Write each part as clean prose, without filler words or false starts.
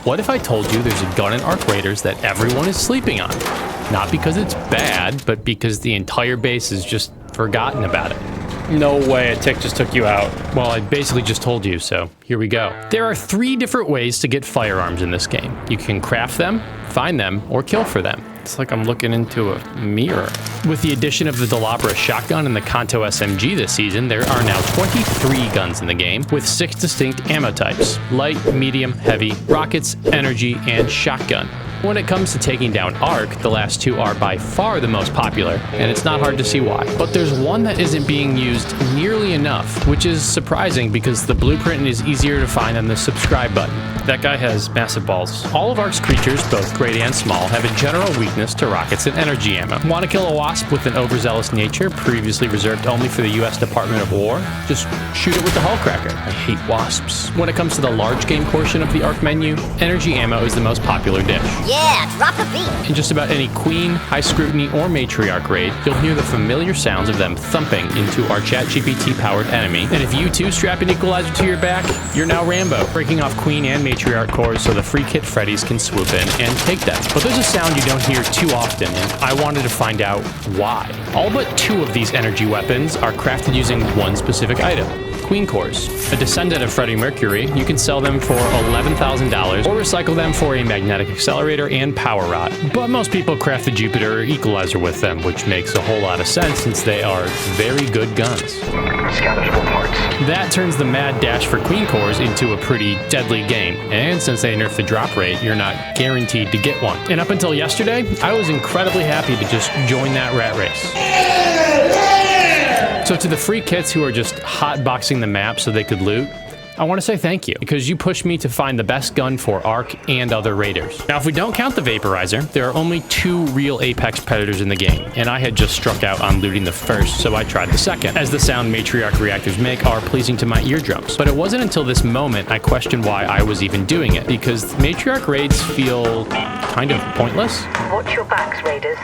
What if I told you there's a gun in Arc Raiders that everyone is sleeping on? Not because it's bad, but because the entire base has just forgotten about it. No way, a tick just took you out. Well, I basically just told you, so here we go. There are 3 different ways to get firearms in this game. You can craft them, find them, or kill for them. It's like I'm looking into a mirror. With the addition of the Delabra shotgun and the Kanto SMG this season, there are now 23 guns in the game, with 6 distinct ammo types: light, medium, heavy, rockets, energy, and shotgun. When it comes to taking down Arc, the last 2 are by far the most popular, and it's not hard to see why. But there's one that isn't being used nearly enough, which is surprising because the blueprint is easier to find than the subscribe button. That guy has massive balls. All of Arc's creatures, both great and small, have a general weakness to rockets and energy ammo. Want to kill a wasp with an overzealous nature, previously reserved only for the US Department of War? Just shoot it with the Hullcracker. I hate wasps. When it comes to the large game portion of the Arc menu, energy ammo is the most popular dish. Yeah, drop the beat. In just about any Queen, High Scrutiny, or Matriarch raid, you'll hear the familiar sounds of them thumping into our ChatGPT-powered enemy. And if you too strap an equalizer to your back, you're now Rambo, breaking off Queen and Matriarch cores so the free kit Freddies can swoop in and take them. But there's a sound you don't hear too often, and I wanted to find out why. All but 2 of these energy weapons are crafted using one specific item: Queen cores. A descendant of Freddie Mercury, you can sell them for $11,000 or recycle them for a magnetic accelerator and power rod. But most people craft the Jupiter equalizer with them, which makes a whole lot of sense since they are very good guns. Salvageable parts. That turns the mad dash for Queen cores into a pretty deadly game. And since they nerfed the drop rate, you're not guaranteed to get one. And up until yesterday, I was incredibly happy to just join that rat race. So to the free kits who are just hotboxing the map so they could loot, I want to say thank you, because you pushed me to find the best gun for Arc and other raiders. Now, if we don't count the Vaporizer, there are only 2 real Apex Predators in the game, and I had just struck out on looting the first, so I tried the second, as the sound Matriarch reactors make are pleasing to my eardrums. But it wasn't until this moment I questioned why I was even doing it, because Matriarch raids feel kind of pointless. Watch your backs, raiders.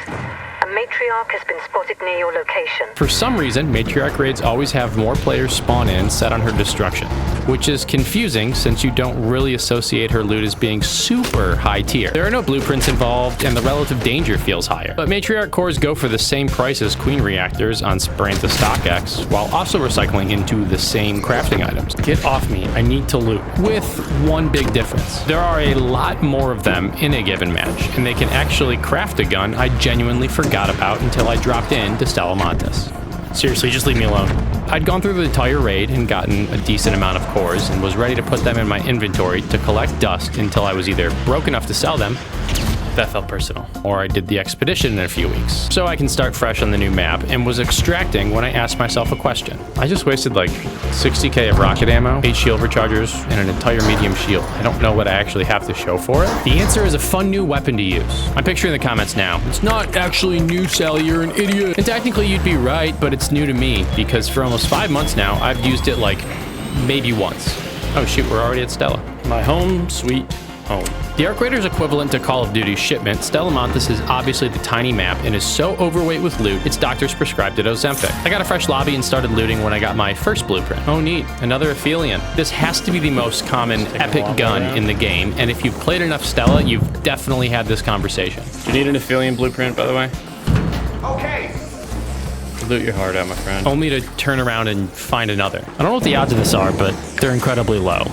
A Matriarch has been spotted near your location. For some reason, Matriarch raids always have more players spawn in set on her destruction, which is confusing since you don't really associate her loot as being super high tier. There are no blueprints involved, and the relative danger feels higher. But Matriarch cores go for the same price as Queen reactors on Sprint to StockX, while also recycling into the same crafting items. Get off me, I need to loot. With one big difference. There are a lot more of them in a given match, and they can actually craft a gun I genuinely forgot about until I dropped in to Stellamontis. Seriously, just leave me alone. I'd gone through the entire raid and gotten a decent amount of cores and was ready to put them in my inventory to collect dust until I was either broke enough to sell them, that felt personal, or I did the expedition in a few weeks, so I can start fresh on the new map, and was extracting when I asked myself a question. I just wasted like 60k of rocket ammo, 8 shield rechargers, and an entire medium shield. I don't know what I actually have to show for it. The answer is a fun new weapon to use. I'm picturing the comments now. It's not actually new, Sally, you're an idiot. And technically you'd be right, but it's new to me, because for almost 5 months now, I've used it like maybe once. Oh shoot, we're already at Stella. My home, sweet home. The Arc Raiders equivalent to Call of Duty's shipment, Stellamontis is obviously the tiny map and is so overweight with loot, its doctors prescribed it Ozempic. I got a fresh lobby and started looting when I got my first blueprint. Oh neat, another Aphelion. This has to be the most common epic gun in the game, and if you've played enough Stella, you've definitely had this conversation. Do you need an Aphelion blueprint, by the way? Okay. Loot your heart out, my friend. Only to turn around and find another. I don't know what the odds of this are, but they're incredibly low.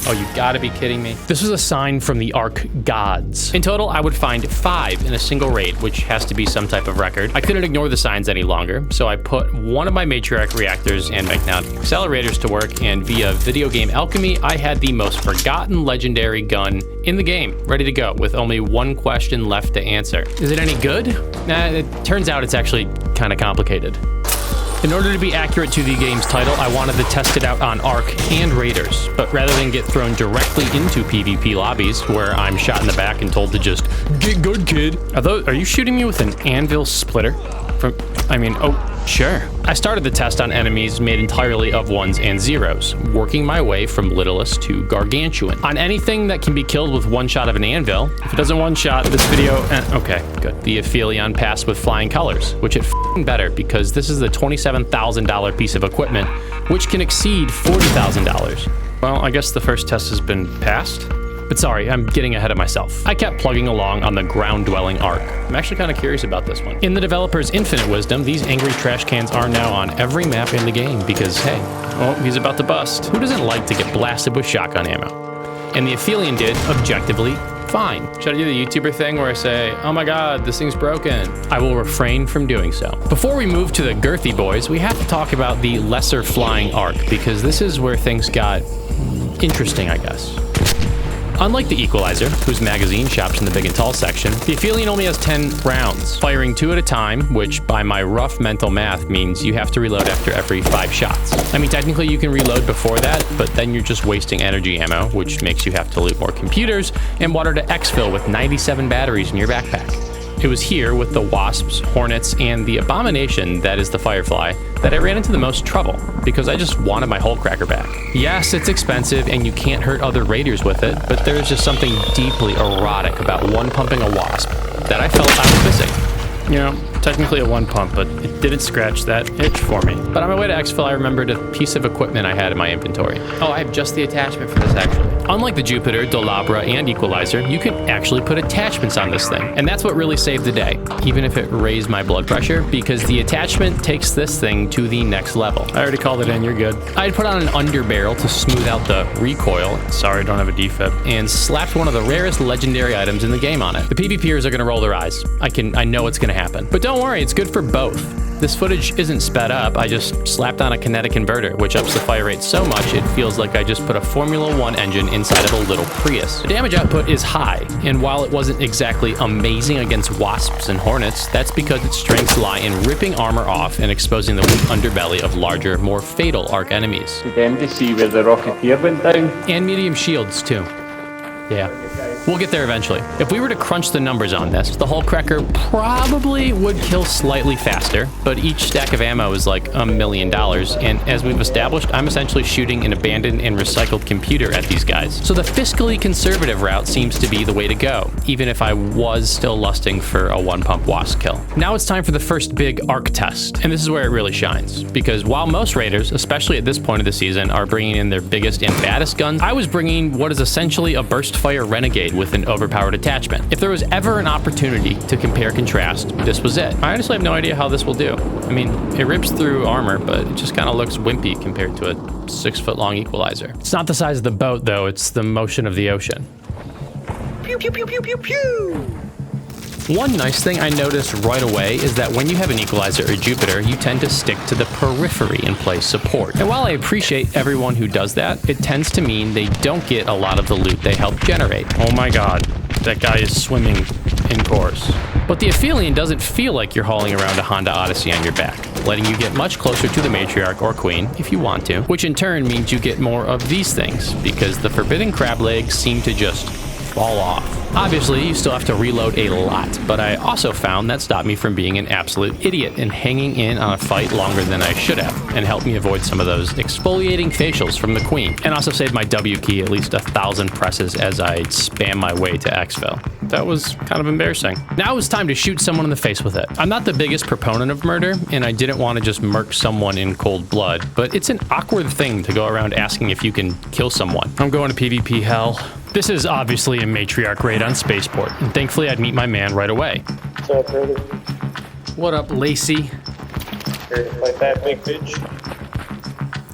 Oh, you gotta be kidding me. This was a sign from the Arc gods. In total, I would find 5 in a single raid, which has to be some type of record. I couldn't ignore the signs any longer, so I put one of my Matriarch reactors and magnetic accelerators to work, and via video game alchemy, I had the most forgotten legendary gun in the game, ready to go, with only one question left to answer. Is it any good? Nah, it turns out it's actually kind of complicated. In order to be accurate to the game's title, I wanted to test it out on Arc and Raiders, but rather than get thrown directly into PvP lobbies, where I'm shot in the back and told to just, get good, kid. Are you shooting me with an anvil splitter? Oh, sure. I started the test on enemies made entirely of 1s and 0s, working my way from littlest to gargantuan. On anything that can be killed with one shot of an anvil, if it doesn't one shot, this video, okay, good. The Aphelion passed with flying colors, which it f***ing better because this is the $27,000 piece of equipment, which can exceed $40,000. Well, I guess the first test has been passed. But sorry, I'm getting ahead of myself. I kept plugging along on the ground-dwelling arc. I'm actually kind of curious about this one. In the developer's infinite wisdom, these angry trash cans are now on every map in the game because, hey, Oh, he's about to bust. who doesn't like to get blasted with shotgun ammo? And the Aphelion did, objectively, fine. Should I do the YouTuber thing where I say, oh my god, this thing's broken? I will refrain from doing so. Before we move to the girthy boys, we have to talk about the lesser flying arc, because this is where things got interesting, I guess. Unlike the Equalizer, whose magazine shops in the big and tall section, the Aphelion only has 10 rounds, firing 2 at a time, which by my rough mental math means you have to reload after every 5 shots. I mean, technically you can reload before that, but then you're just wasting energy ammo, which makes you have to loot more computers and water to exfil with 97 batteries in your backpack. It was here with the Wasps, Hornets, and the abomination that is the Firefly that I ran into the most trouble, because I just wanted my Hullcracker back. Yes, it's expensive and you can't hurt other raiders with it, but there's just something deeply erotic about one-pumping a Wasp that I felt I was missing. You know, technically a one pump, but it didn't scratch that itch for me. But on my way to exfil, I remembered a piece of equipment I had in my inventory. Oh, I have just the attachment for this, actually. Unlike the Jupiter, Dolabra, and Equalizer, you can actually put attachments on this thing. And that's what really saved the day, even if it raised my blood pressure, because the attachment takes this thing to the next level. I already called it in, you're good. I had put on an underbarrel to smooth out the recoil, Sorry, I don't have a defib. and slapped one of the rarest legendary items in the game on it. The PvPers are gonna roll their eyes. I know it's gonna happen. But don't worry, it's good for both. This footage isn't sped up, I just slapped on a kinetic converter, which ups the fire rate so much it feels like I just put a Formula 1 engine inside of a little Prius. The damage output is high, and while it wasn't exactly amazing against Wasps and Hornets, that's because its strengths lie in ripping armor off and exposing the weak underbelly of larger, more fatal arc enemies. Did them to see where the Rocketeer went down? And medium shields, too. Yeah. We'll get there eventually. If we were to crunch the numbers on this, the Hullcracker probably would kill slightly faster, but each stack of ammo is like $1 million, and as we've established, I'm essentially shooting an abandoned and recycled computer at these guys. So the fiscally conservative route seems to be the way to go, even if I was still lusting for a one-pump Wasp kill. Now it's time for the first big arc test, and this is where it really shines, because while most raiders, especially at this point of the season, are bringing in their biggest and baddest guns, I was bringing what is essentially a burst fire renegade with an overpowered attachment. If there was ever an opportunity to compare contrast, this was it. I honestly have no idea how this will do. I mean, it rips through armor, but it just kind of looks wimpy compared to a 6-foot-long Equalizer. It's not the size of the boat, though, it's the motion of the ocean. Pew pew pew pew pew pew! One nice thing I noticed right away is that when you have an Equalizer or Jupiter, you tend to stick to the periphery and play support. And while I appreciate everyone who does that, it tends to mean they don't get a lot of the loot they help generate. Oh my god, that guy is swimming in cores. But the Aphelion doesn't feel like you're hauling around a Honda Odyssey on your back, letting you get much closer to the Matriarch or Queen if you want to, which in turn means you get more of these things, because the forbidden crab legs seem to just fall off. Obviously, you still have to reload a lot, but I also found that stopped me from being an absolute idiot and hanging in on a fight longer than I should have, and helped me avoid some of those exfoliating facials from the Queen, and also saved my W key at least 1,000 presses as I spam my way to exfil. That was kind of embarrassing. Now it's time to shoot someone in the face with it. I'm not the biggest proponent of murder, and I didn't want to just murk someone in cold blood, but it's an awkward thing to go around asking if you can kill someone. I'm going to PvP hell. This is obviously a Matriarch raid on Spaceport, and thankfully I'd meet my man right away. What's up, Rudy? What up, Lacy? Here to fight that big bitch?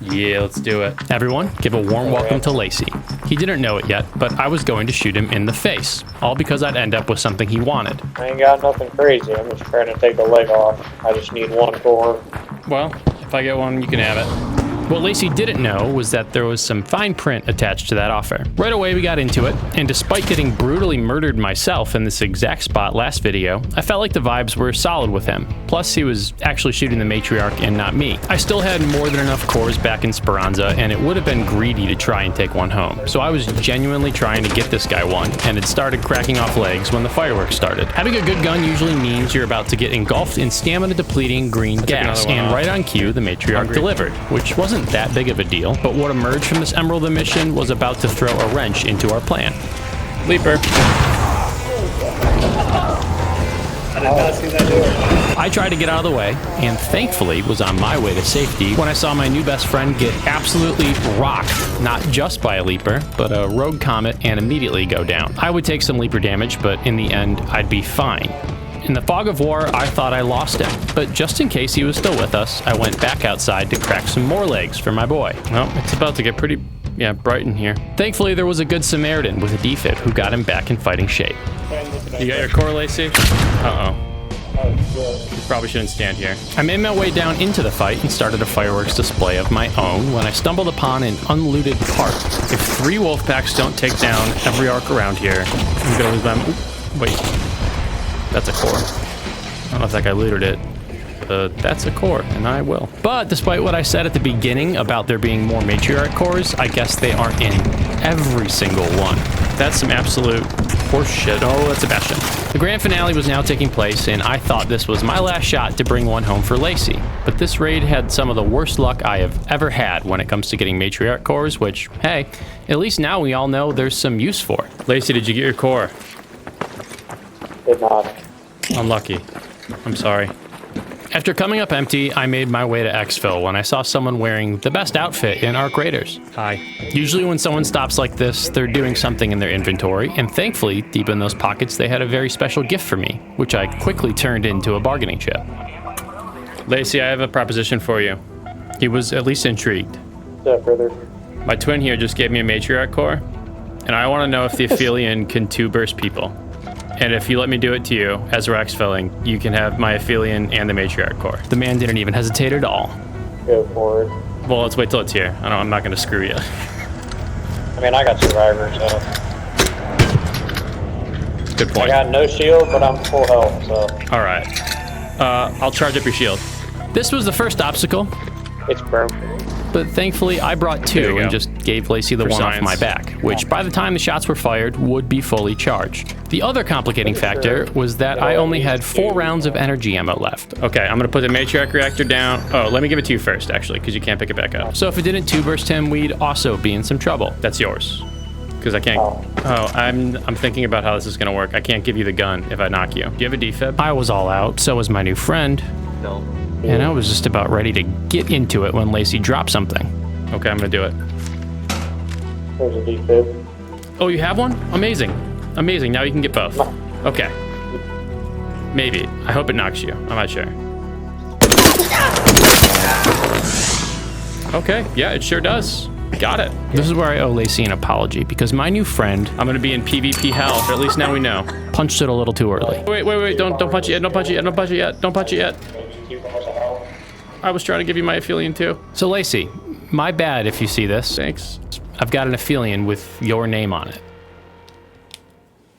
Yeah, let's do it. Everyone, give a warm welcome to Lacy. He didn't know it yet, but I was going to shoot him in the face, all because I'd end up with something he wanted. I ain't got nothing crazy. I'm just trying to take a leg off. I just need one core. Well, if I get one, you can have it. What Lacy didn't know was that there was some fine print attached to that offer. Right away we got into it, and despite getting brutally murdered myself in this exact spot last video, I felt like the vibes were solid with him. Plus he was actually shooting the Matriarch and not me. I still had more than enough cores back in Speranza, and it would have been greedy to try and take one home. So I was genuinely trying to get this guy one, and it started cracking off legs when the fireworks started. Having a good gun usually means you're about to get engulfed in stamina depleting green gas, and right on cue the Matriarch delivered, which wasn't that big of a deal, but what emerged from this Emerald mission was about to throw a wrench into our plan. Leaper. I did not see that door. I tried to get out of the way, and thankfully was on my way to safety when I saw my new best friend get absolutely rocked, not just by a leaper, but a rogue comet, and immediately go down. I would take some leaper damage, but in the end, I'd be fine. In the fog of war, I thought I lost him, but just in case he was still with us, I went back outside to crack some more legs for my boy. Well, it's about to get pretty, bright in here. Thankfully, there was a good Samaritan with a defib who got him back in fighting shape. You got your core, Lacy? Uh-oh. You probably shouldn't stand here. I made my way down into the fight and started a fireworks display of my own when I stumbled upon an unlooted cart. If 3 wolf packs don't take down every arc around here, I'm gonna lose my... Ooh, wait. That's a core. I don't know if that guy looted it, but that's a core, and I will. But despite what I said at the beginning about there being more Matriarch cores, I guess they aren't in every single one. That's some absolute horse shit. Oh, that's a bastion. The grand finale was now taking place, and I thought this was my last shot to bring one home for Lacy. But this raid had some of the worst luck I have ever had when it comes to getting Matriarch cores, which, hey, at least now we all know there's some use for it. Lacy, did you get your core? Did not. Unlucky. I'm sorry. After coming up empty, I made my way to exfil when I saw someone wearing the best outfit in Arc Raiders. Hi. Usually when someone stops like this, they're doing something in their inventory, and thankfully, deep in those pockets, they had a very special gift for me, which I quickly turned into a bargaining chip. Lacy, I have a proposition for you. He was at least intrigued. Step further. My twin here just gave me a Matriarch core, and I want to know if the Aphelion can 2-burst people. And if you let me do it to you, as we're exfilling, you can have my Aphelion and the Matriarch core. The man didn't even hesitate at all. Go for it. Well, let's wait till it's here. I'm not going to screw you. I mean, I got survivors, so. Good I point. got no shield, but I'm full health, so. All right. I'll charge up your shield. This was the first obstacle, It's broken. but thankfully I brought There you 2 go. and just gave Lacy the For one off science. my back, which by the time the shots were fired would be fully charged. The other complicating factor was that I only had 4 rounds of energy ammo left. Okay, I'm going to put the Matriarch reactor down. Oh, let me give it to you first, actually, because you can't pick it back up. So if it didn't 2-burst him, we'd also be in some trouble. That's yours. Because I can't... Oh, I'm thinking about how this is going to work. I can't give you the gun if I knock you. Do you have a defib? I was all out, so was my new friend. No. And I was just about ready to get into it when Lacy dropped something. Okay, I'm going to do it. There's a defib. Oh, you have one? Amazing. Amazing. Now you can get both. Okay. Maybe. I hope it knocks you. I'm not sure. Okay. Yeah, it sure does. Got it. This is where I owe Lacy an apology, because my new friend I'm going to be in PvP hell, or at least now we know. punched it a little too early. Wait. Don't punch it yet. Don't punch it yet. Don't punch it yet. Don't punch it yet. I was trying to give you my Aphelion too. So Lacy, my bad if you see this. Thanks. I've got an Aphelion with your name on it.